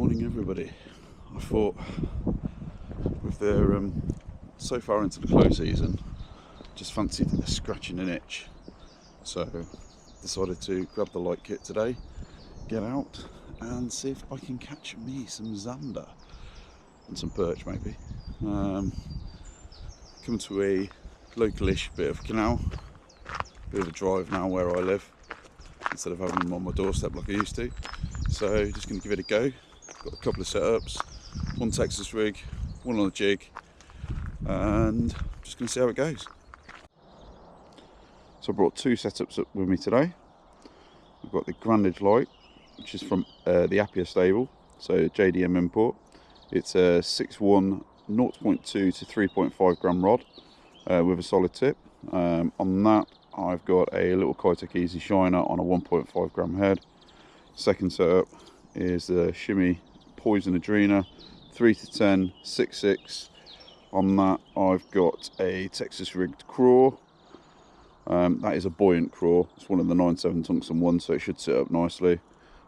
Morning everybody. I thought with their so far into the close season, just fancied scratching an itch, so decided to grab the light kit today, get out and see if I can catch me some zander and some perch maybe. Come to a localish bit of canal, bit of a drive now where I live instead of having them on my doorstep like I used to, so just going to give it a go. Got a couple of setups, one Texas rig, one on a jig, and just going to see how it goes. So I brought two setups up with me today. We've got the Grandage light, which is from the Appia stable, so JDM import. It's a 6-1 0.2 to 3.5 gram rod with a solid tip. On that I've got a little Kitech Easy Shiner on a 1.5 gram head. Second setup is the Shimmy Poison Adrena 3 to 10 6.6. On that I've got a Texas rigged craw. That is a buoyant craw. It's one of the 9.7 tungsten ones, so it should sit up nicely.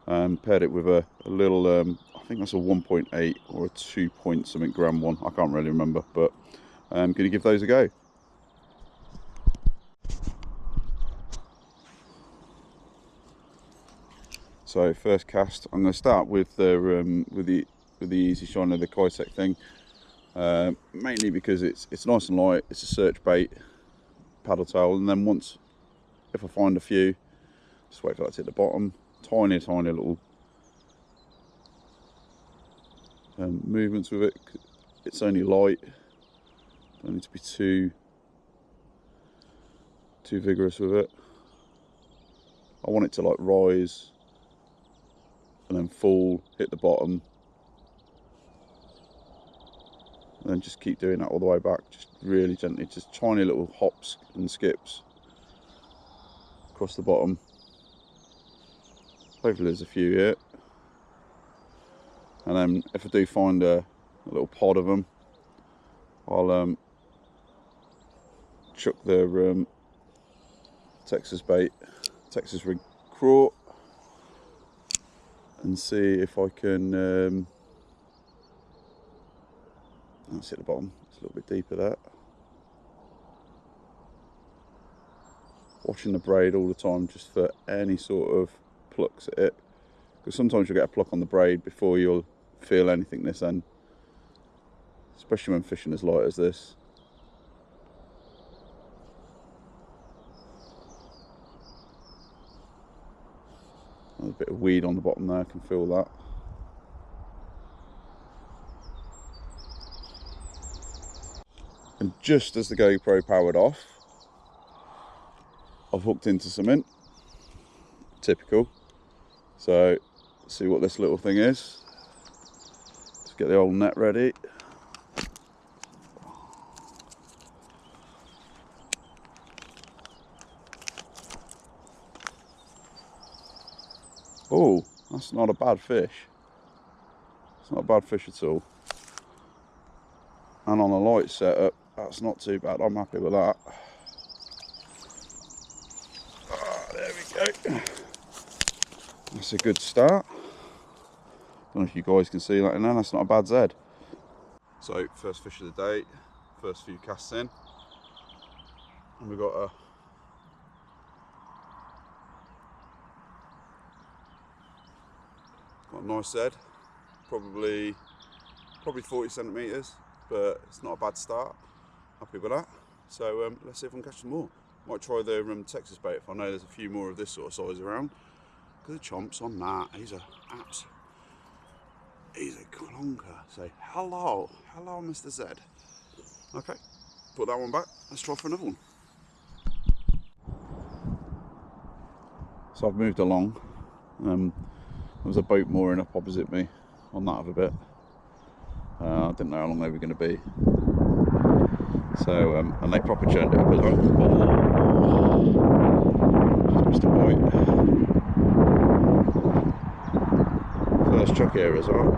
Paired it with a little I think that's a 1.8 or a 2 point something gram one, I can't really remember, but I'm going to give those a go. So first cast, I'm going to start with the Easy Shiner, the Kitech thing, mainly because it's nice and light. It's a search bait, paddle tail, and then once, if I find a few, just wait for that to hit the bottom. Tiny little movements with it. It's only light. Don't need to be too vigorous with it. I want it to like rise and then fall, hit the bottom, and then just keep doing that all the way back, just really gently, just tiny little hops and skips across the bottom. Hopefully there's a few here, and then if I do find a little pod of them, I'll chuck the Texas bait, Texas rig craw, and see if I can let's hit the bottom. It's a little bit deeper there. Watching the braid all the time just for any sort of plucks at it, because sometimes you'll get a pluck on the braid before you'll feel anything this end, especially when fishing as light as this. There's a bit of weed on the bottom there, I can feel that. And just as the GoPro powered off, I've hooked into something. Typical. So, let's see what this little thing is. Let's get the old net ready. Oh, that's not a bad fish. It's not a bad fish at all. And on a light setup, that's not too bad. I'm happy with that. There we go. That's a good start. Don't know if you guys can see that in there. That's not a bad Zed. So first fish of the day, first few casts in, and we've got a nice Zed, probably 40 centimetres, but it's not a bad start. Happy with that. So let's see if I can catch some more. Might try the Texas bait if I know there's a few more of this sort of size around. Good chomps on that. He's a clunker. Say hello, Mr. Z. Okay, put that one back. Let's try for another one. So I've moved along. There was a boat mooring up opposite me on that other bit. I didn't know how long they were going to be. So, and they proper churned it up as well. Just missed a bite. First chuck here as well.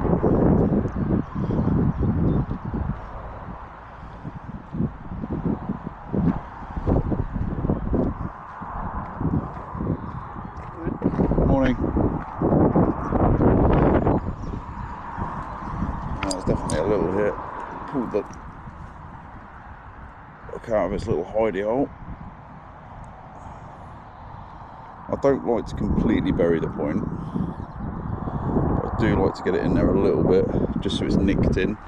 Morning. pulled the hook out of its little hidey hole. I don't like to completely bury the point, but I do like to get it in there a little bit, just so it's nicked in.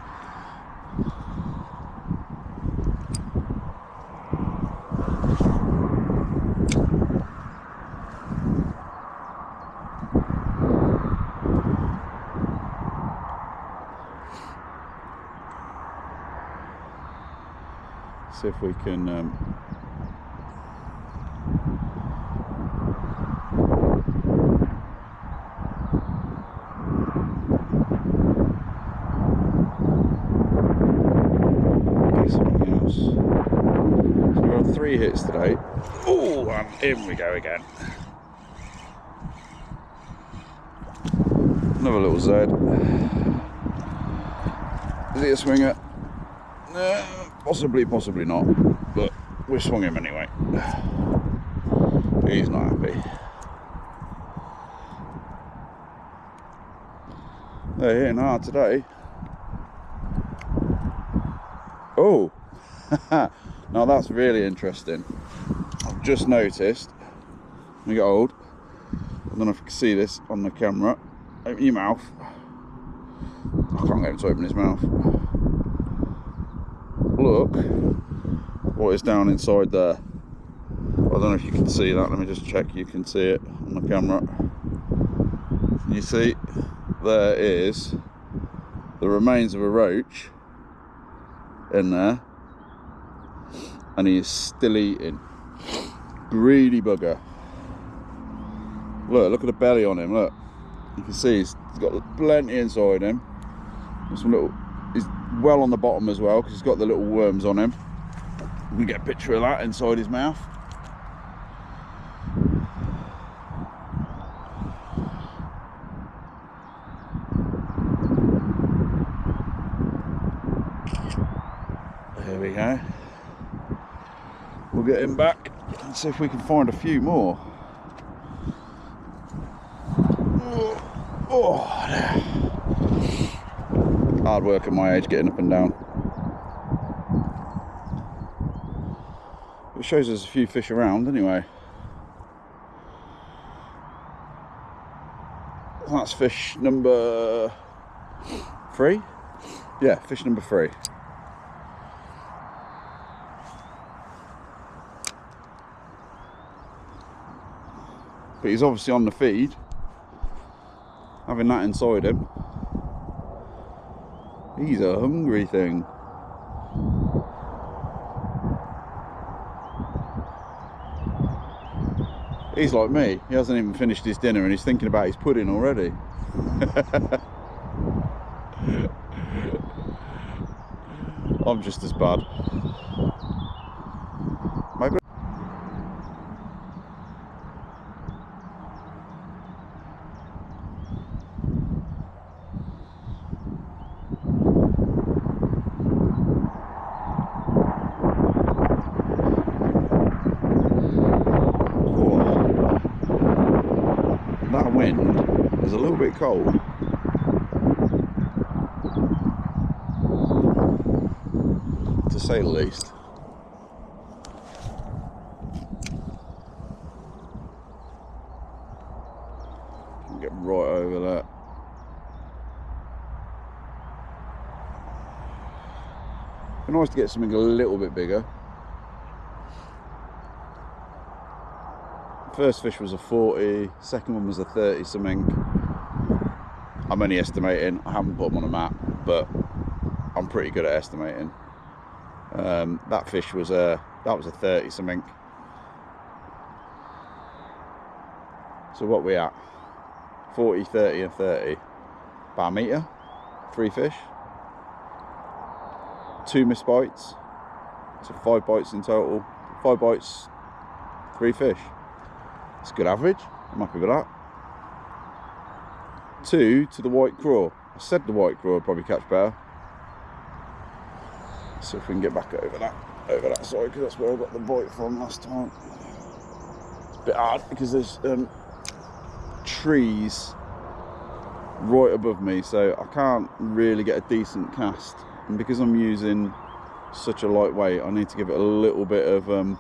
See if we can get something else. So we've had 3 hits today. Oh, and in we go again. Another little Z. Is he a swinger? No. Possibly not, but we swung him anyway. He's not happy. They're hitting hard today. Oh, now that's really interesting. I've just noticed, when you get old, I don't know if you can see this on the camera, open your mouth. I can't get him to open his mouth. Look what is down inside there. I don't know if you can see that. Let me just check you can see it on the camera. You see there is the remains of a roach in there, and he is still eating. Greedy bugger. Look at the belly on him. Look, you can see he's got plenty inside him. There's some little, he's well on the bottom as well because he's got the little worms on him. We can get a picture of that inside his mouth. There we go. We'll get him back and see if we can find a few more. Oh, hard work at my age getting up and down. It shows us a few fish around anyway. That's fish number 3. Yeah, fish number 3. But he's obviously on the feed, having that inside him. He's a hungry thing. He's like me, he hasn't even finished his dinner and he's thinking about his pudding already. I'm just as bad. Maybe. That wind is a little bit cold. To say the least. Get right over that. It'd be nice to get something a little bit bigger. First fish was a 40, second one was a 30 something. I'm only estimating, I haven't put them on a map, but I'm pretty good at estimating. That fish was that was a 30 something. So what we at? 40, 30 and 30. About a metre, 3 fish. 2 missed bites, so 5 bites in total. 5 bites, 3 fish. It's a good average, I'm happy with that. 2 to the white craw. I said the white craw would probably catch better. See if we can get back over that side, because that's where I got the bite from last time. It's a bit hard because there's trees right above me, so I can't really get a decent cast and because I'm using such a lightweight, I need to give it a little bit of oomph.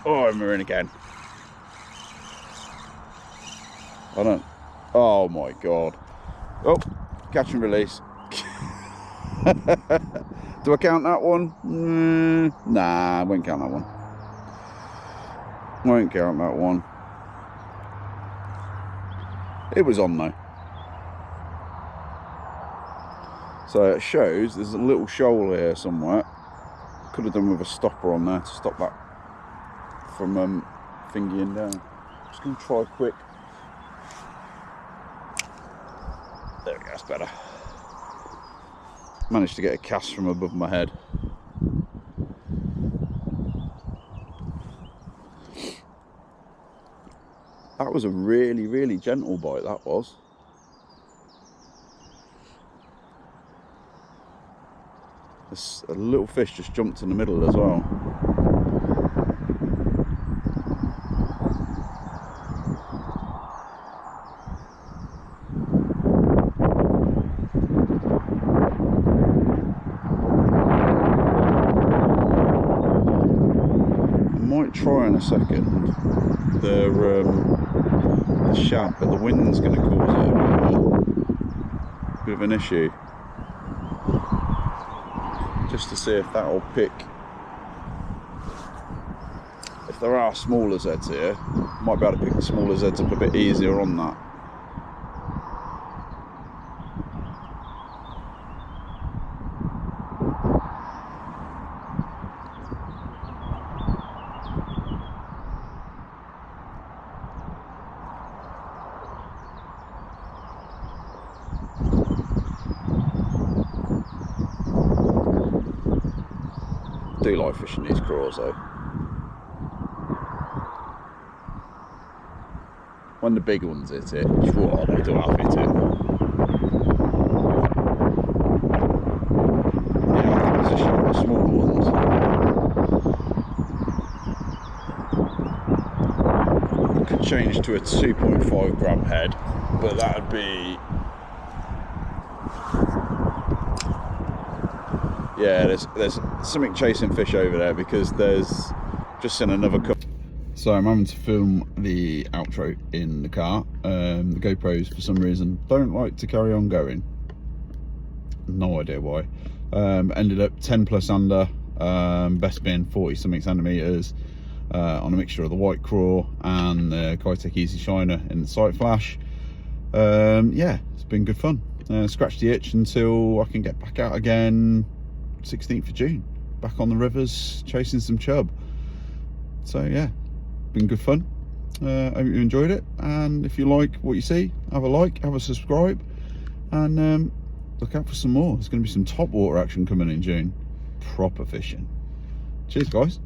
Oh, and we're in again. I don't. Oh my god. Oh, catch and release. Do I count that one? Nah, I won't count that one. Won't count that one. It was on though. So it shows there's a little shoal here somewhere. Could have done with a stopper on there to stop that from fingering down. Just going to try quick. There we go, that's better. Managed to get a cast from above my head. That was a really, really gentle bite, that was. A little fish just jumped in the middle as well. Try in a second the shad, but the wind's going to cause it a bit of an issue, just to see if that will pick. If there are smaller Zeds here, might be able to pick the smaller Zeds up a bit easier on that. I do like fishing these craws though. When the big ones hit it, whoa, they do have hit it. Yeah, I think there's a shot of the smaller ones. I could change to a 2.5 gram head, but that would be... Yeah, there's something chasing fish over there because there's just in another cup. So I'm having to film the outro in the car. The GoPros for some reason don't like to carry on going. No idea why. Ended up 10 plus under, best being 40 something centimeters on a mixture of the white craw and the Kitech Easy Shiner in the sight flash. Yeah, it's been good fun. Scratched the itch until I can get back out again 16th of June, back on the rivers chasing some chub. So yeah, been good fun. I hope you enjoyed it, and if you like what you see, have a like, have a subscribe, and look out for some more. There's going to be some top water action coming in June. Proper fishing. Cheers guys.